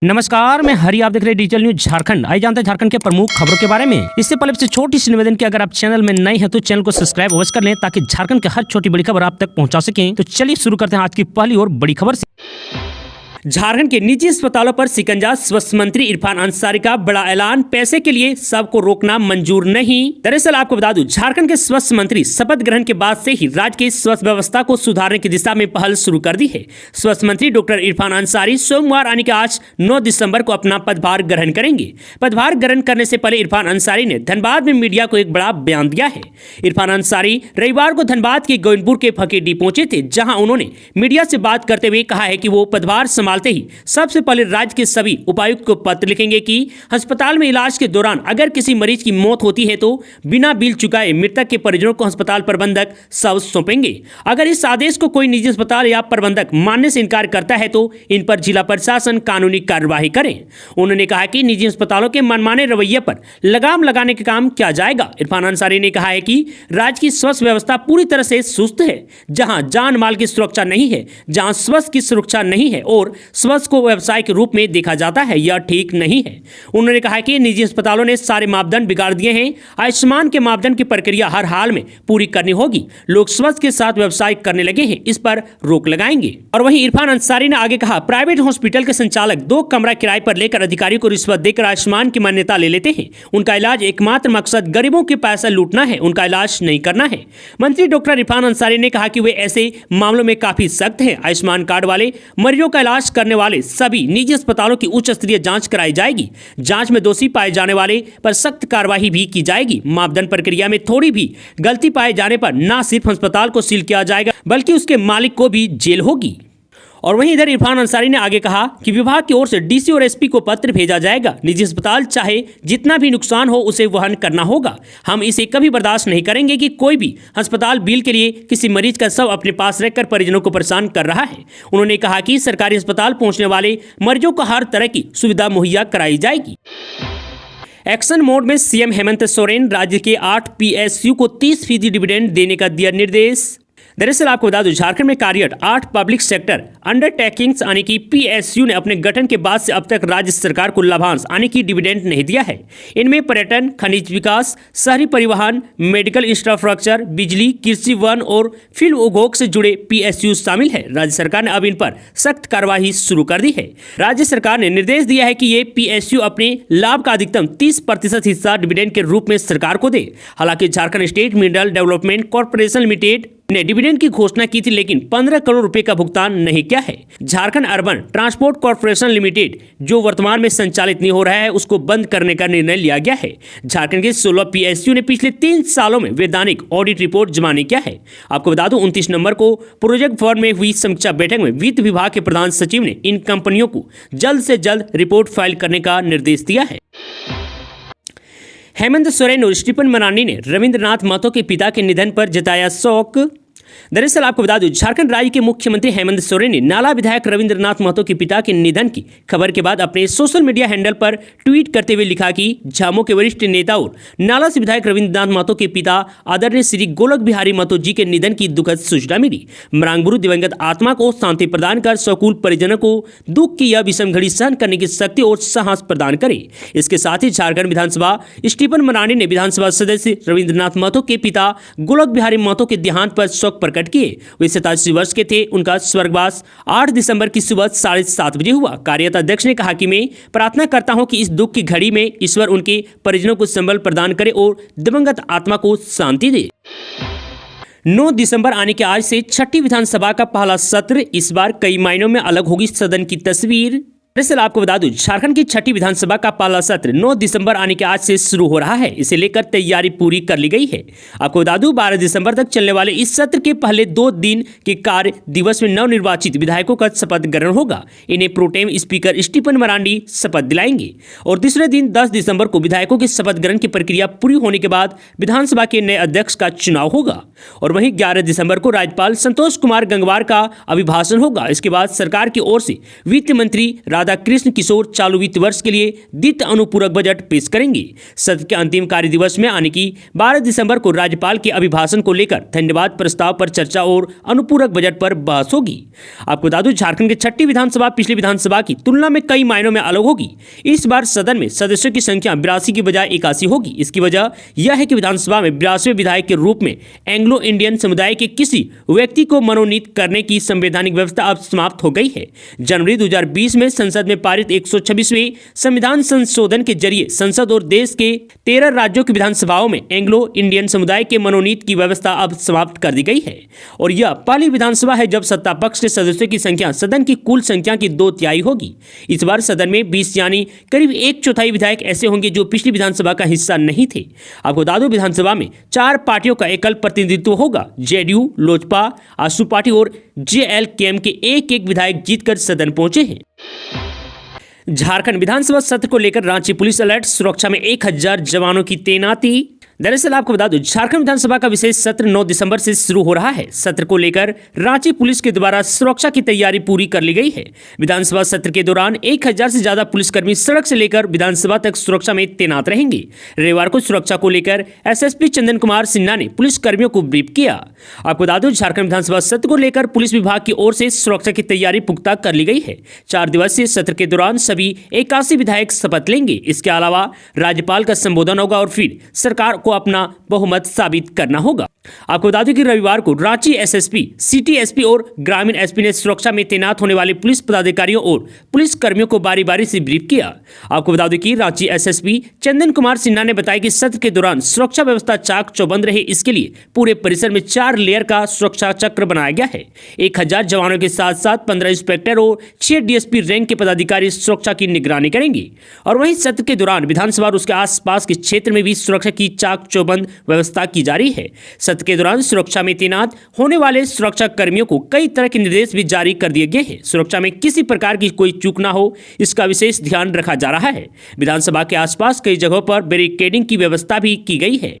नमस्कार, मैं हरी। आप देख रहे हैं डिजिटल न्यूज झारखंड। आइए जानते हैं झारखंड के प्रमुख खबरों के बारे में। इससे पहले से छोटी सी निवेदन की, अगर आप चैनल में नए हैं तो चैनल को सब्सक्राइब अवश्य कर लें ताकि झारखंड की हर छोटी बड़ी खबर आप तक पहुंचा सकें। तो चलिए शुरू करते हैं आज की पहली और बड़ी खबर से। झारखंड के निजी अस्पतालों पर शिकंजा, स्वास्थ्य मंत्री इरफान अंसारी का बड़ा ऐलान, पैसे के लिए सबको रोकना मंजूर नहीं। दरअसल आपको बता दूं, झारखंड के स्वास्थ्य मंत्री शपथ ग्रहण के बाद से ही राज्य की स्वास्थ्य व्यवस्था को सुधारने की दिशा में पहल शुरू कर दी है। स्वास्थ्य मंत्री डॉक्टर इरफान अंसारी सोमवार यानी कि आज 9 दिसंबर को अपना पदभार ग्रहण करेंगे। पदभार ग्रहण करने से पहले इरफान अंसारी ने धनबाद में मीडिया को एक बड़ा बयान दिया है। इरफान अंसारी रविवार को धनबाद के गोविंदपुर के फकीरडी पहुंचे थे, जहां उन्होंने मीडिया से बात करते हुए कहा है कि वो पदभार संभालते ही सबसे पहले राज्य के सभी उपायुक्त को पत्र लिखेंगे कि अस्पताल में इलाज के दौरान अगर किसी मरीज की मौत होती है तो बिना बिल चुकाए मृतक के परिजनों को अस्पताल प्रबंधक शव सौंपेंगे। अगर इस आदेश को कोई निजी अस्पताल या प्रबंधक मानने से इनकार करता है तो इन पर जिला प्रशासन कानूनी कार्यवाही करें। उन्होंने कहा कि निजी अस्पतालों के मनमाने रवैये पर लगाम लगाने का काम किया जाएगा। इरफान अंसारी ने कहा है कि राज्य की स्वास्थ्य व्यवस्था पूरी तरह से सुस्त है। जहां जान माल की सुरक्षा नहीं है, जहां स्वास्थ्य की सुरक्षा नहीं है और स्वास्थ्य को व्यवसाय के रूप में देखा जाता है, यह ठीक नहीं है। उन्होंने कहा कि निजी अस्पतालों ने सारे मापदंड बिगाड़ दिए हैं। आयुष्मान के मापदंड की प्रक्रिया हर हाल में पूरी करनी होगी। लोग स्वास्थ्य के साथ व्यवसाय करने लगे हैं, इस पर रोक लगाएंगे। और वहीं इरफान अंसारी ने आगे कहा, प्राइवेट हॉस्पिटल के संचालक 2 कमरा किराए पर लेकर अधिकारियों को रिश्वत देकर आयुष्मान की मान्यता ले लेते हैं। उनका इलाज एकमात्र मकसद गरीबों के पैसा लूटना है, उनका इलाज नहीं करना है। मंत्री डॉक्टर इरफान अंसारी ने कहा कि वे ऐसे मामलों में काफी सख्त हैं। आयुष्मान कार्ड वाले मरीजों का इलाज करने वाले सभी निजी अस्पतालों की उच्च स्तरीय जांच कराई जाएगी। जांच में दोषी पाए जाने वाले पर सख्त कार्रवाई भी की जाएगी। मापदंड प्रक्रिया में थोड़ी भी गलती पाए जाने पर न सिर्फ अस्पताल को सील किया जाएगा बल्कि उसके मालिक को भी जेल होगी। और वहीं इधर इरफान अंसारी ने आगे कहा कि विभाग की ओर से डीसी और एसपी को पत्र भेजा जाएगा। निजी अस्पताल चाहे जितना भी नुकसान हो उसे वहन करना होगा। हम इसे कभी बर्दाश्त नहीं करेंगे कि कोई भी अस्पताल बिल के लिए किसी मरीज का शव अपने पास रखकर परिजनों को परेशान कर रहा है। उन्होंने कहा कि सरकारी अस्पताल पहुंचने वाले मरीजों को हर तरह की सुविधा मुहैया कराई जाएगी। एक्शन मोड में सीएम हेमंत सोरेन राज्य के 8 पीएसयू को 30% डिविडेंड देने का दिया निर्देश। दरअसल आपको बता दूं, झारखंड में कार्यरत 8 पब्लिक सेक्टर अंडरटेकिंग्स यानी कि पीएसयू ने अपने गठन के बाद से अब तक राज्य सरकार को लाभांश यानी कि डिविडेंड नहीं दिया है। इनमें पर्यटन, खनिज विकास, शहरी परिवहन, मेडिकल इंफ्रास्ट्रक्चर, बिजली, कृषि, वन और फिल्म उद्योग से जुड़े पीएसयू शामिल है। राज्य सरकार ने अब इन पर सख्त कार्रवाई शुरू कर दी है। राज्य सरकार ने निर्देश दिया है कि ये पीएसयू अपने लाभ का अधिकतम 30% हिस्सा डिविडेंड के रूप में सरकार को दे। हालांकि Jharkhand state mineral development corporation limited ने डिविडेंड की घोषणा की थी, लेकिन 15 करोड़ रुपए का भुगतान नहीं किया है। Jharkhand urban transport corporation limited जो वर्तमान में संचालित नहीं हो रहा है, उसको बंद करने का निर्णय लिया गया है। झारखंड के 16 पीएसयू ने पिछले 3 सालों में वैधानिक ऑडिट रिपोर्ट जमा नहीं किया है। आपको बता दूं, 29 नवंबर को प्रोजेक्ट फॉर्म में हुई समीक्षा बैठक में वित्त विभाग के प्रधान सचिव ने इन कंपनियों को जल्द से जल्द रिपोर्ट फाइल करने का निर्देश दिया है। हेमंत सोरेन और स्टीफन मरांडी ने रविंद्रनाथ महतो के पिता के निधन पर जताया शोक। दरअसल आपको बता दूं, झारखंड राज्य के मुख्यमंत्री हेमंत सोरेन ने नाला विधायक रविंद्रनाथ महतो के पिता के निधन की खबर के बाद अपने सोशल मीडिया हैंडल पर ट्वीट करते हुए लिखा कि झामो के वरिष्ठ नेता और नाला से विधायक रविंद्रनाथ महतो के पिता आदरणीय श्री गोलक बिहारी महतो जी के निधन की दुखद सूचना मिली। मरांगबुरु दिवंगत आत्मा को शांति प्रदान कर स्वकुल परिजनों को दुख की यह विषम घड़ी सहन करने की शक्ति और साहस प्रदान करे। इसके साथ ही झारखंड विधानसभा स्टीफन मरांडी ने विधानसभा सदस्य रविंद्रनाथ महतो के पिता गोलक बिहारी महतो के देहांत पर शोक प्रकट किए। वे 87 वर्ष के थे। उनका स्वर्गवास 8 दिसंबर की सुबह 7:30 बजे हुआ। कार्यता अध्यक्ष ने कहा कि मैं प्रार्थना करता हूं कि इस दुख की घड़ी में ईश्वर उनके परिजनों को संबल प्रदान करे और दिवंगत आत्मा को शांति दे। 9 दिसंबर आने के आज से 6ठी विधानसभा का पहला सत्र। इस बार कई मायनों में अलग होगी सदन की तस्वीर। दरअसल आपको बता दूं, झारखंड की 6ठी विधानसभा का पहला सत्र 9 दिसंबर आने के आज से शुरू हो रहा है। इसे लेकर तैयारी पूरी कर ली गई है। आपको बता दूं, 12 दिसंबर तक चलने वाले इस सत्र के पहले 2 दिन के कार्य दिवस में नवनिर्वाचित विधायकों का शपथ ग्रहण होगा। इन्हें प्रोटेम स्पीकर स्टीफन मरांडी शपथ दिलाएंगे और दूसरे दिन 10 दिसंबर को विधायकों के शपथ ग्रहण की प्रक्रिया पूरी होने के बाद विधानसभा के नए अध्यक्ष का चुनाव होगा। और वहीं 11 दिसंबर को राज्यपाल संतोष कुमार गंगवार का अभिभाषण होगा। इसके बाद सरकार की ओर से वित्त मंत्री राधा कृष्ण किशोर चालू वित्त वर्ष के लिए द्वितीय अनुपूरक बजट पेश करेंगे। सत्र के अंतिम कार्य दिवस में यानी कि 12 दिसंबर को राज्यपाल के अभिभाषण को लेकर धन्यवाद प्रस्ताव पर चर्चा और अनुपूरक बजट पर बहस होगी। आपको बता दूं, झारखंड की छठी विधानसभा पिछली विधानसभा की तुलना में कई मायनों में अलग होगी। इस बार सदन में सदस्यों की संख्या 82 की बजाय 81 होगी। इसकी वजह यह है कि विधानसभा में 82वें विधायक के रूप में एंग्लो इंडियन समुदाय के किसी व्यक्ति को मनोनीत करने की संवैधानिक व्यवस्था अब समाप्त हो गई है। जनवरी 2020 में संसद में पारित 126वें संविधान संशोधन के जरिए संसद और देश के 13 राज्यों की विधानसभाओं में एंग्लो इंडियन समुदाय के मनोनीत की व्यवस्था अब समाप्त कर दी गई है और यह पहली विधानसभा है जब सत्ता पक्ष के सदस्यों की संख्या सदन की कुल संख्या की 2/3 होगी। इस बार सदन में 20 यानी करीब 1/4 विधायक ऐसे होंगे जो पिछली विधानसभा का हिस्सा नहीं थे। आपको बता दो, विधानसभा में 4 पार्टियों का एकल प्रतिनिधित्व होगा। जेडीयू, लोजपा, आजसू पार्टी और जेएलकेएम के एक विधायक जीतकर सदन पहुंचे हैं। झारखंड विधानसभा सत्र को लेकर रांची पुलिस अलर्ट, सुरक्षा में 1000 जवानों की तैनाती। दरअसल आपको बता दूं, झारखंड विधानसभा का विशेष सत्र 9 दिसंबर से शुरू हो रहा है। सत्र को लेकर रांची पुलिस के द्वारा सुरक्षा की तैयारी पूरी कर ली गई है। विधानसभा सत्र के दौरान 1000 से ज्यादा पुलिसकर्मी सड़क से लेकर विधानसभा तक सुरक्षा में तैनात रहेंगे। रविवार को सुरक्षा को लेकर एसएसपी चंदन कुमार सिन्हा ने पुलिसकर्मियों को ब्रीफ किया। आपको बता दूं, झारखंड विधानसभा सत्र को लेकर पुलिस विभाग की ओर से सुरक्षा की तैयारी पुख्ता कर ली गई है। 4 दिवसीय सत्र के दौरान सभी 81 विधायक शपथ लेंगे। इसके अलावा राज्यपाल का संबोधन होगा और फिर सरकार को अपना बहुमत साबित करना होगा। आपको बता दें कि रविवार को रांची एसएसपी, सिटी एसपी और ग्रामीण एसपी ने सुरक्षा में तैनात होने वाले पुलिस पदाधिकारियों और पुलिस कर्मियों को बारी बारी से ब्रीफ किया। आपको बता दें कि रांची एसएसपी चंदन कुमार सिन्हा ने बताया कि सत्र के दौरान सुरक्षा व्यवस्था चाक चौबंद रहे, इसके लिए पूरे परिसर में 4 लेयर का सुरक्षा चक्र बनाया गया है। 1000 जवानों के साथ साथ 15 इंस्पेक्टर और 6 डीएसपी रैंक के पदाधिकारी सुरक्षा की निगरानी करेंगे। और वहीं सत्र के दौरान विधानसभा और उसके आसपास के क्षेत्र में भी सुरक्षा की चाक चौबंद व्यवस्था की जा रही है। सत्र के दौरान सुरक्षा में तैनात होने वाले सुरक्षा कर्मियों को कई तरह के निर्देश भी जारी कर दिए गए हैं। सुरक्षा में किसी प्रकार की कोई चूक ना हो, इसका विशेष ध्यान रखा जा रहा है। विधानसभा के आसपास कई जगहों पर बैरिकेडिंग की व्यवस्था भी की गई है।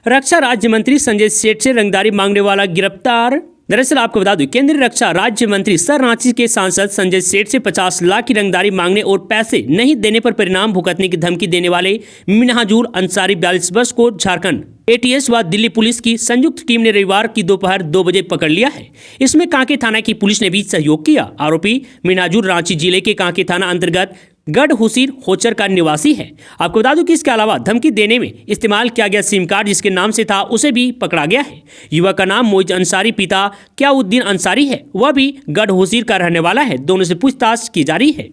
रक्षा राज्य मंत्री संजय सेठ से रंगदारी मांगने वाला गिरफ्तार। दरअसल आपको बता दूं, केंद्रीय रक्षा राज्य मंत्री सर रांची के सांसद संजय सेठ से 50 लाख की रंगदारी मांगने और पैसे नहीं देने पर परिणाम भुगतने की धमकी देने वाले मिन्हाजुल अंसारी 42 वर्ष को झारखंड एटीएस व दिल्ली पुलिस की संयुक्त टीम ने रविवार की दोपहर 2 बजे पकड़ लिया है। इसमें कांके थाना की पुलिस ने भी सहयोग किया। आरोपी मिन्हाजुल रांची जिले के कांके थाना अंतर्गत गढ़ हुसीर होचर का निवासी है। आपको बता दूं कि इसके अलावा धमकी देने में इस्तेमाल किया गया सिम कार्ड जिसके नाम से था उसे भी पकड़ा गया है। युवक का नाम मोइज अंसारी, पिता क्याउद्दीन अंसारी है, वह भी गढ़ हुसीर का रहने वाला है। दोनों से पूछताछ की जा रही है।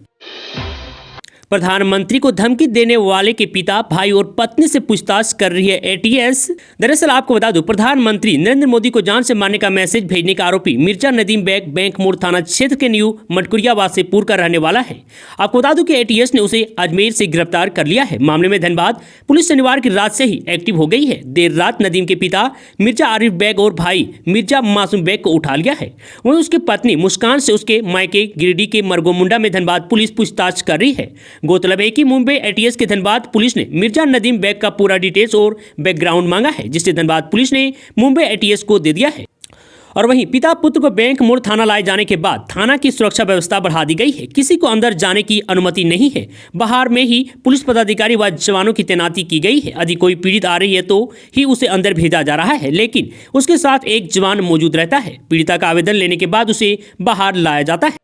प्रधानमंत्री को धमकी देने वाले के पिता, भाई और पत्नी से पूछताछ कर रही है एटीएस। दरअसल आपको बता दूं, प्रधानमंत्री नरेंद्र मोदी को जान से मारने का मैसेज भेजने का आरोपी मिर्जा नदीम बेग बैंक मोड़ थाना क्षेत्र के न्यू मटकुरिया वासेपुर का रहने वाला है। आपको बता दूं कि एटीएस ने उसे अजमेर से गिरफ्तार कर लिया है। मामले में धनबाद पुलिस शनिवार की रात से ही एक्टिव हो गई है। देर रात नदीम के पिता मिर्जा आरिफ बेग और भाई मिर्जा मासूम बेग को उठा लिया है। वहीं उसकी पत्नी मुस्कान से उसके मायके गिरिडीह के मरगोमुंडा में धनबाद पुलिस पूछताछ कर रही है। गौरतलब है कि मुंबई एटीएस के धनबाद पुलिस ने मिर्जा नदीम बेग का पूरा डिटेल्स और बैकग्राउंड मांगा है, जिसे धनबाद पुलिस ने मुंबई एटीएस को दे दिया है। और वहीं पिता पुत्र को बैंक मोड़ थाना लाए जाने के बाद थाना की सुरक्षा व्यवस्था बढ़ा दी गई है। किसी को अंदर जाने की अनुमति नहीं है। बाहर में ही पुलिस पदाधिकारी व जवानों की तैनाती की गई है। यदि कोई पीड़ित आ रही है तो ही उसे अंदर भेजा जा रहा है, लेकिन उसके साथ एक जवान मौजूद रहता है। पीड़िता का आवेदन लेने के बाद उसे बाहर लाया जाता है।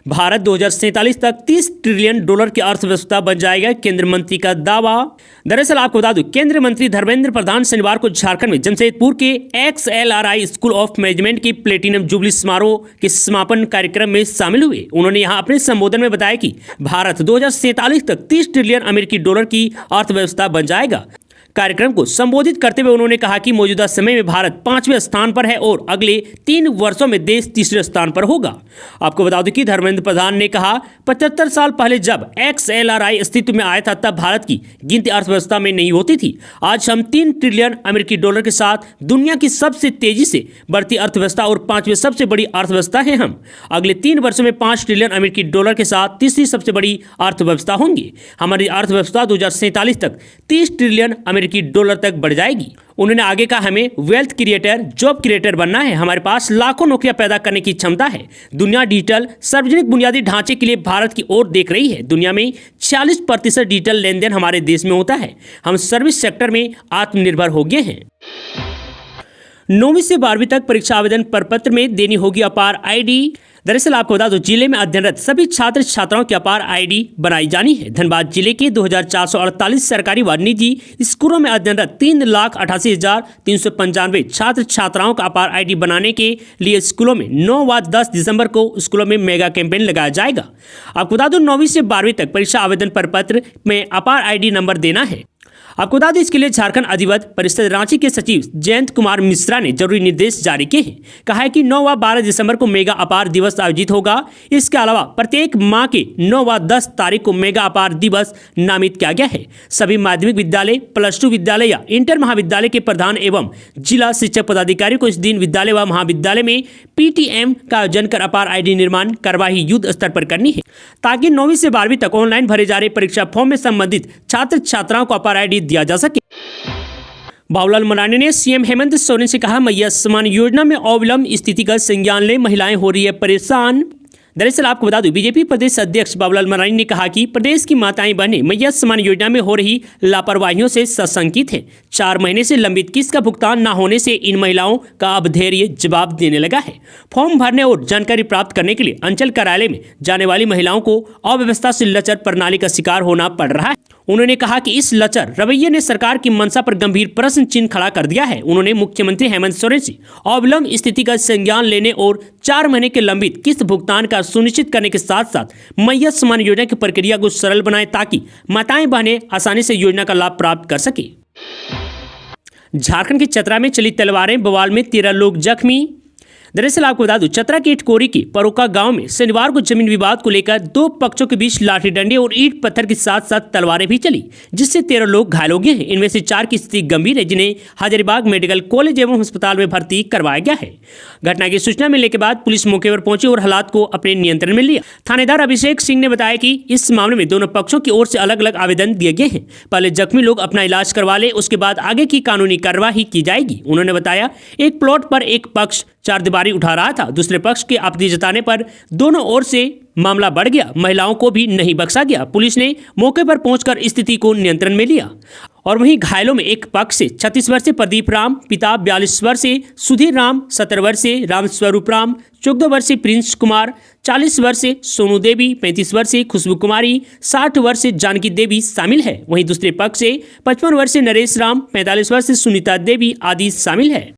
भारत 2047 तक $30 ट्रिलियन की अर्थव्यवस्था बन जाएगा, केंद्र मंत्री का दावा। दरअसल आपको बता दूं, केंद्रीय मंत्री धर्मेंद्र प्रधान शनिवार को झारखंड में जमशेदपुर के XLRI स्कूल ऑफ मैनेजमेंट की प्लेटिनम जुबली समारोह के समापन कार्यक्रम में शामिल हुए। उन्होंने यहां अपने संबोधन में बताया कि भारत 2047 तक $30 ट्रिलियन की अर्थव्यवस्था बन जाएगा। कार्यक्रम को संबोधित करते हुए उन्होंने कहा कि मौजूदा समय में भारत 5वें स्थान पर है और अगले 3 वर्षों में देश 3रे स्थान पर होगा। आपको बता दें कि धर्मेंद्र प्रधान ने कहा, 75 साल पहले जब XLRI अस्तित्व में आया था तब भारत की गिनती अर्थव्यवस्था में नहीं होती थी। आज हम $3 ट्रिलियन के साथ दुनिया की सबसे तेजी से बढ़ती अर्थव्यवस्था और 5वीं सबसे बड़ी अर्थव्यवस्था है। हम अगले 3 वर्षों में $5 ट्रिलियन के साथ तीसरी सबसे बड़ी अर्थव्यवस्था होंगी। हमारी अर्थव्यवस्था 2047 तक $30 ट्रिलियन अमेरिकी डॉलर तक बढ़ जाएगी। उन्होंने आगे कहा, हमें वेल्थ क्रिएटर, जॉब क्रिएटर बनना है। हमारे पास लाखों नौकरियां पैदा करने की क्षमता है। दुनिया डिजिटल सार्वजनिक बुनियादी ढांचे के लिए भारत की ओर देख रही है। दुनिया में 46% डिजिटल लेन देन हमारे देश में होता है। हम सर्विस सेक्टर में आत्मनिर्भर हो गए हैं। 9वीं से 12वीं तक परीक्षा आवेदन प्रपत्र में देनी होगी अपार आईडी। दरअसल आपको बता दो, जिले में अध्ययनरत सभी छात्र छात्राओं की अपार आईडी बनाई जानी है। धनबाद जिले के 2448 सरकारी व निजी स्कूलों में अध्ययनरत 3,88,395 छात्र छात्राओं का अपार आईडी बनाने के लिए स्कूलों में 9 व 10 दिसंबर को स्कूलों में मेगा कैंपेन लगाया जाएगा। आपको बता दो, 9वीं से 12वीं तक परीक्षा आवेदन प्रपत्र में अपार आईडी नंबर देना है। आपको बता दें, इसके लिए झारखंड अधिवक्ता परिषद रांची के सचिव जयंत कुमार मिश्रा ने जरूरी निर्देश जारी किए हैं। कहा है कि 9 व 12 दिसंबर को मेगा अपार दिवस आयोजित होगा। इसके अलावा प्रत्येक माह के 9 व 10 तारीख को मेगा अपार दिवस नामित किया गया है। सभी माध्यमिक विद्यालय, +2 विद्यालय या इंटर महाविद्यालय के प्रधान एवं जिला शिक्षक पदाधिकारी को इस दिन विद्यालय व महाविद्यालय में PTM का आयोजन कर अपार आईडी निर्माण कार्यवाही युद्ध स्तर पर करनी है, ताकि 9वीं से 12वीं तक ऑनलाइन भरे जा रहे परीक्षा फॉर्म में संबंधित छात्र छात्राओं को अपार आईडी दिया जा सके। बाबूलाल मरांडी ने सीएम हेमंत सोरेन से कहा, मैया सम्मान योजना में अविलंब स्थिति का संज्ञान ले, महिलाएं हो रही है परेशान। दरअसल आपको बता दूं, बीजेपी प्रदेश अध्यक्ष बाबूलाल मरांडी ने कहा कि प्रदेश की माताएं बहनें मैया सम्मान योजना में हो रही लापरवाहियों से सशंकित हैं। 4 महीने से लंबित किस्त का भुगतान न होने से इन महिलाओं का अब धैर्य जवाब देने लगा है। फॉर्म भरने और जानकारी प्राप्त करने के लिए अंचल कार्यालय में जाने वाली महिलाओं को अव्यवस्था से लचर प्रणाली का शिकार होना पड़ रहा है। उन्होंने कहा कि इस लचर रवैये ने सरकार की मंशा पर गंभीर प्रश्न चिन्ह खड़ा कर दिया है। उन्होंने मुख्यमंत्री हेमंत सोरेन से अविलंब स्थिति का संज्ञान लेने और 4 महीने के लंबित किस्त भुगतान का सुनिश्चित करने के साथ साथ मैया सम्मान योजना की प्रक्रिया को सरल बनाएं, ताकि माताएं बहनें आसानी से योजना का लाभ प्राप्त कर सके। झारखंड के चतरा में चली तलवारें बवाल में 13 लोग जख्मी। दरअसल आपको बता दूं, चतरा के इटकोरी के परोका गांव में शनिवार को जमीन विवाद को लेकर 2 पक्षों के बीच लाठी डंडे और ईंट पत्थर के साथ साथ तलवारें भी चली, जिससे 13 लोग घायल हो गए हैं। इनमें से 4 की स्थिति गंभीर है, जिन्हें हजारीबाग मेडिकल कॉलेज एवं अस्पताल में भर्ती करवाया गया है। घटना की सूचना मिलने के बाद पुलिस मौके पर पहुंची और हालात को अपने नियंत्रण में लिया। थानेदार अभिषेक सिंह ने बताया कि इस मामले में दोनों पक्षों की ओर से अलग अलग आवेदन दिए गए हैं। पहले जख्मी लोग अपना इलाज करवा ले, उसके बाद आगे की कानूनी कार्यवाही की जाएगी। उन्होंने बताया, एक प्लॉट पर एक पक्ष चारदीवारी उठा रहा था, दूसरे पक्ष के आपत्ति जताने पर दोनों ओर से मामला बढ़ गया। महिलाओं को भी नहीं बख्शा गया। पुलिस ने मौके पर पहुंचकर स्थिति को नियंत्रण में लिया। और वहीं घायलों में एक पक्ष से 36 वर्षीय प्रदीप राम, पिता 42 वर्षीय सुधीर राम, 17 वर्षीय रामस्वरूप राम, 14 वर्षीय प्रिंस कुमार, 40 वर्षीय सोनू देवी, 35 वर्षीय खुशबू कुमारी, 60 वर्षीय जानकी देवी शामिल है। वहीं दूसरे पक्ष से 55 वर्षीय नरेश राम, 45 वर्षीय सुनीता देवी आदि शामिल है।